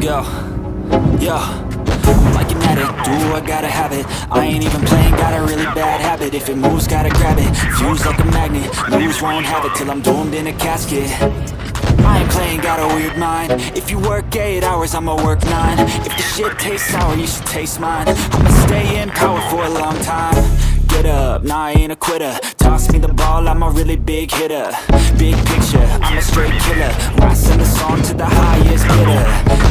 Yo, yo, like an addict, do I gotta have it. I ain't even playing, got a really bad habit. If it moves, gotta grab it, fuse like a magnet. Lose, won't have it till I'm doomed in a casket. I ain't playing, got a weird mind. If you work 8 hours, I'ma work 9. If the shit tastes sour, you should taste mine. I'ma stay in power for a long time. Get up, nah, I ain't a quitter. Toss me the ball, I'm a really big hitter. Big picture, I'm a straight killer. Rising the song to the highest bidder.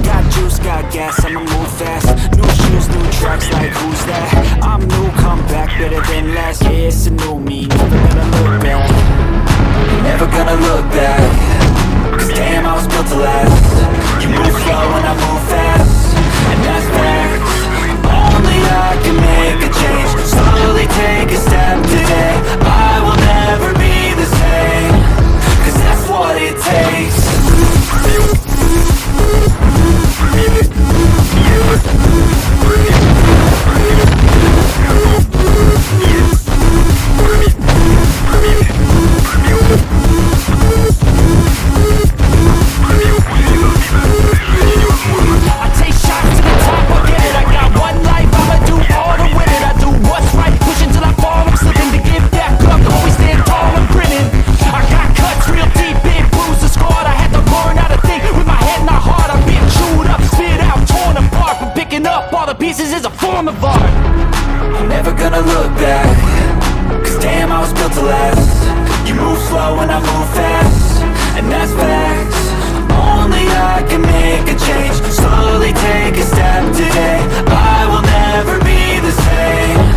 Got juice, got gas, I'ma move fast. New shoes, new tracks, like who's that? I'm new, come back, better than last. Yeah, it's a new me, never gonna look back. Never gonna look back. Cause damn, I was built to last. You move slow and I move fast, and that's facts. Only I can make a change. Slowly take a step today. I will never be the same, cause that's what it takes. I take shots to the top again. I got one life, I'ma do all to win it. I do what's right, pushing till I fall. I'm slipping to give back up, always stand tall, I'm grinning. I got cuts real deep, big bruises scarred. I had to learn how to think with my head and my heart. I'm being chewed up, spit out, torn apart. But picking up all the pieces is a form of art. I'm never gonna look back, cause damn, I was built to last. You move slow and I move fast, and that's facts. Only I can make a change. Slowly take a step today. I will never be the same.